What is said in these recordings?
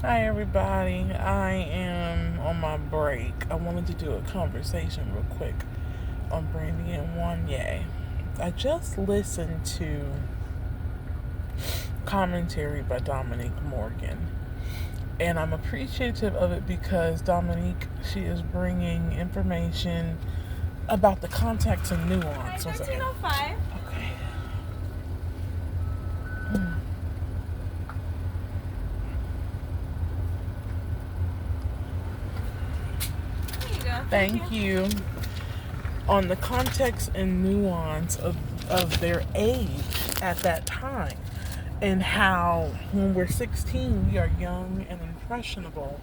Hi, everybody. I am on my break. I wanted to do a conversation real quick on Brandy and Wanya. I just listened to commentary by Dominique Morgan, and I'm appreciative of it because Dominique, she is bringing information about the context and nuance. One second. 1305. Okay. There you go. Thank you. On the context and nuance of their age at that time, and how when we're 16 we are young and impressionable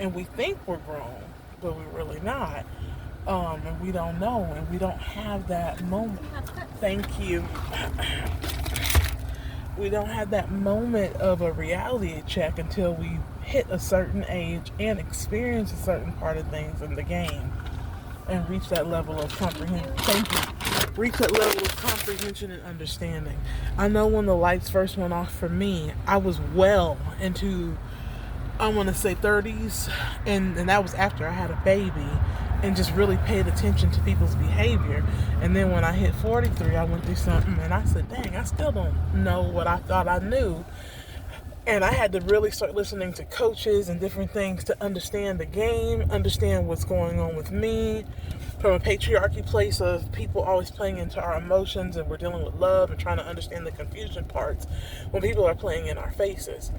and we think we're grown but we're really not, and we don't know and we don't have that moment. Thank you. We don't have that moment of a reality check until we hit a certain age and experience a certain part of things in the game and reach that level of comprehension. Thank you. Reach that level of comprehension and understanding. I know when the lights first went off for me, I was well into, I want to say 30s, and that was after I had a baby and just really paid attention to people's behavior. And then when I hit 43, I went through something and I said, dang, I still don't know what I thought I knew. And I had to really start listening to coaches and different things to understand the game, understand what's going on with me from a patriarchy place of people always playing into our emotions, and we're dealing with love and trying to understand the confusion parts when people are playing in our faces.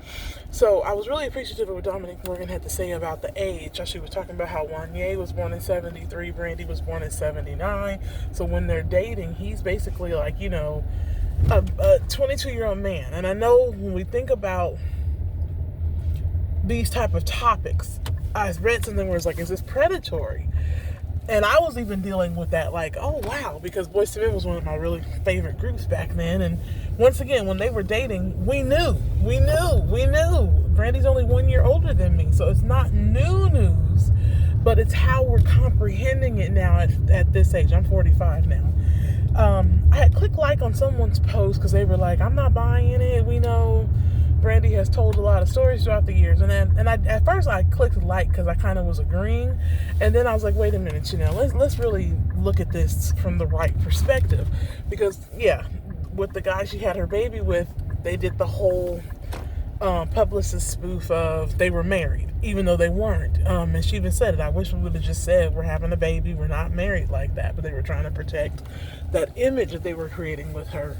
So I was really appreciative of what Dominic Morgan had to say about the age. She was talking about how Wanya was born in 73, Brandy was born in 79. So when they're dating, he's basically like, a 22-year-old man. And I know when we think about these type of topics, I read something where it's like, is this predatory? And I was even dealing with that, like, oh wow, because Boyz II Men was one of my really favorite groups back then. And once again, when they were dating, we knew. Brandy's only 1 year older than me, so it's not new news, but it's how we're comprehending it now at this age. I'm 45 now. I had clicked like on someone's post because they were like, I'm not buying it. We know Brandy has told a lot of stories throughout the years. At first I clicked like because I kind of was agreeing. And then I was like, wait a minute, let's really look at this from the right perspective. Because, yeah, with the guy she had her baby with, they did the whole publicist spoof of they were married, even though they weren't. And she even said it. I wish we would have just said we're having a baby, we're not married like that. But they were trying to protect that image that they were creating with her.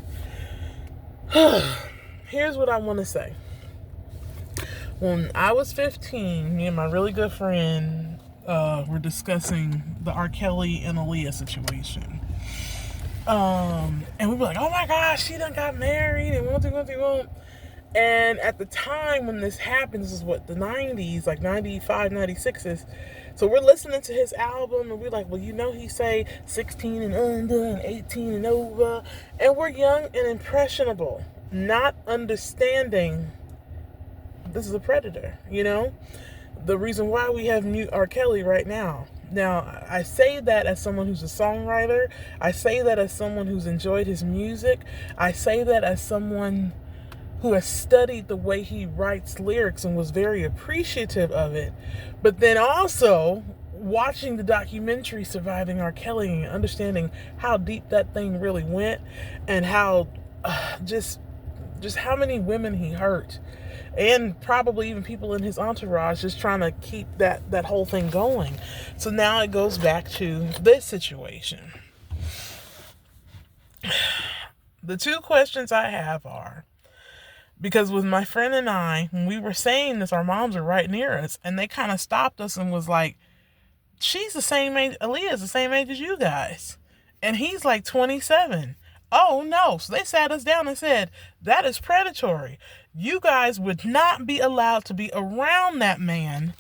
Here's what I want to say. When I was 15, me and my really good friend were discussing the R. Kelly and Aaliyah situation. And we were like, oh my gosh, she done got married and won't. And at the time when this happened, this is what, the 90s, like 95, 96s. So we're listening to his album and we're like, well, he say 16 and under and 18 and over. And we're young and impressionable, not understanding this is a predator, The reason why we have mute R. Kelly right now. Now, I say that as someone who's a songwriter. I say that as someone who's enjoyed his music. I say that as someone who has studied the way he writes lyrics and was very appreciative of it. But then also watching the documentary Surviving R. Kelly and understanding how deep that thing really went and how just how many women he hurt, and probably even people in his entourage just trying to keep that whole thing going. So now it goes back to this situation. The two questions I have are, because with my friend and I, when we were saying this, our moms were right near us, and they kind of stopped us and was like, she's the same age, Aaliyah's the same age as you guys. And he's like 27. Oh no. So they sat us down and said, that is predatory. You guys would not be allowed to be around that man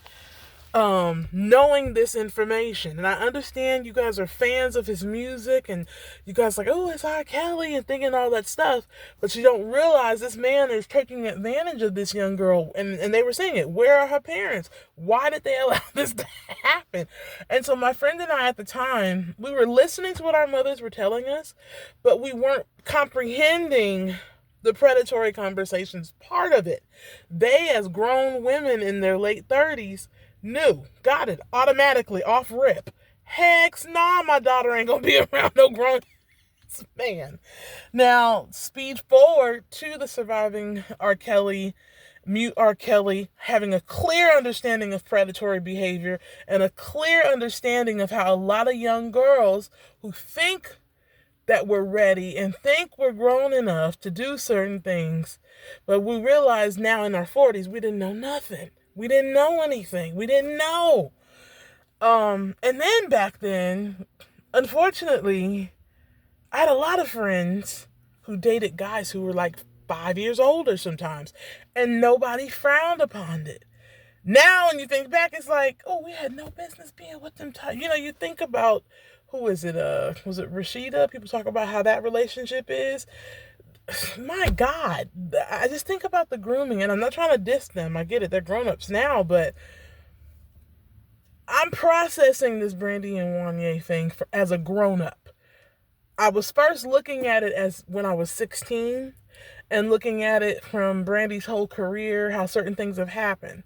knowing this information. And I understand you guys are fans of his music and you guys like, oh, it's R. Kelly and thinking all that stuff, but you don't realize this man is taking advantage of this young girl. And they were saying it. Where are her parents? Why did they allow this to happen? And so my friend and I at the time, we were listening to what our mothers were telling us, but we weren't comprehending the predatory conversation's part of it. They, as grown women in their late 30s, knew, got it automatically off rip. Heck nah, my daughter ain't gonna be around no grown man. Now, speed forward to the surviving R. Kelly, mute R. Kelly, having a clear understanding of predatory behavior and a clear understanding of how a lot of young girls who think that we're ready and think we're grown enough to do certain things, but we realize now in our 40s we didn't know nothing. We didn't know anything. We didn't know. And then back then, unfortunately, I had a lot of friends who dated guys who were like 5 years older sometimes, and nobody frowned upon it. Now, when you think back, it's like, oh, we had no business being with them. You think about, who is it? Was it Rashida? People talk about how that relationship is. My God, I just think about the grooming, and I'm not trying to diss them. I get it. They're grown-ups now, but I'm processing this Brandy and Wanya thing as a grown-up. I was first looking at it as when I was 16 and looking at it from Brandy's whole career, how certain things have happened.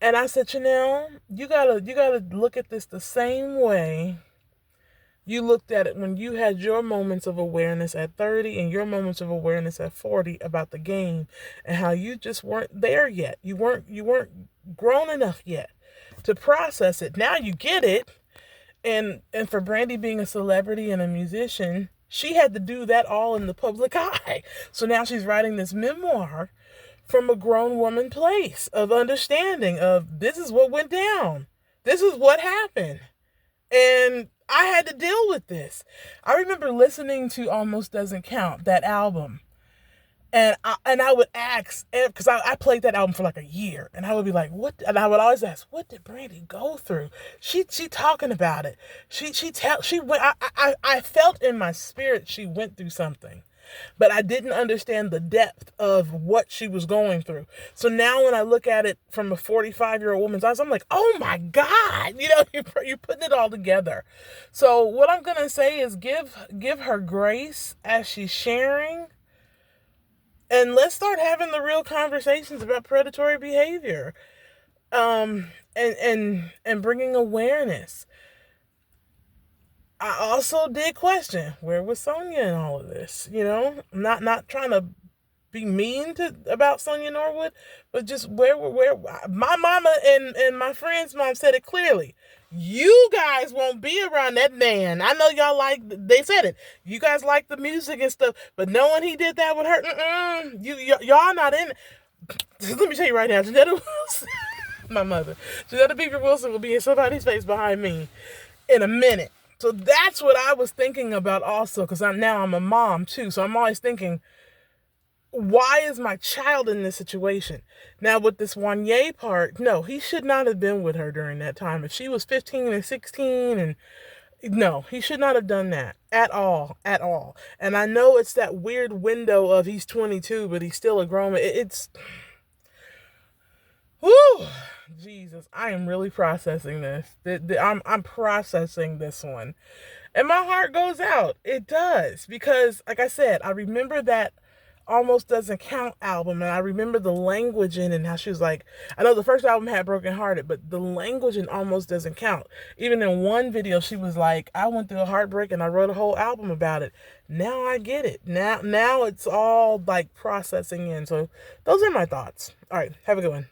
And I said, Chanel, you gotta look at this the same way you looked at it when you had your moments of awareness at 30 and your moments of awareness at 40 about the game, and how you just weren't there yet. You weren't grown enough yet to process it. Now you get it. And for Brandy being a celebrity and a musician, she had to do that all in the public eye. So now she's writing this memoir from a grown woman place of understanding of, this is what went down. This is what happened. And I had to deal with this. I remember listening to Almost Doesn't Count, that album. And I would ask, because I played that album for like a year, and I would be like, what? And I would always ask, what did Brandy go through? She talking about it. I felt in my spirit she went through something, but I didn't understand the depth of what she was going through. So now when I look at it from a 45-year-old woman's eyes, I'm like, oh my God, you're putting it all together. So what I'm gonna say is give her grace as she's sharing. And let's start having the real conversations about predatory behavior, and bringing awareness. I also did question, where was Sonya in all of this? Not trying to be mean about Sonya Norwood, but just where my mama and my friend's mom said it clearly. You guys won't be around that man. I know y'all they said it. You guys like the music and stuff, but knowing he did that with her, y'all not in it. Let me tell you right now, Janetta Wilson, my mother, Janetta Beaver Wilson will be in somebody's face behind me in a minute. So that's what I was thinking about also, because I'm a mom too. So I'm always thinking, why is my child in this situation? Now, with this Wanya part, no, he should not have been with her during that time. If she was 15 and 16, and no, he should not have done that at all. And I know it's that weird window of he's 22, but he's still a grown man. It's, whoo, Jesus, I am really processing this. I'm processing this one. And my heart goes out. It does. Because, like I said, I remember that Almost Doesn't Count album, and I remember the language in it, and how she was like, I know the first album had Broken Hearted, but the language in Almost Doesn't Count. Even in one video, she was like, I went through a heartbreak and I wrote a whole album about it. Now I get it. Now it's all like processing in. So those are my thoughts. All right, have a good one.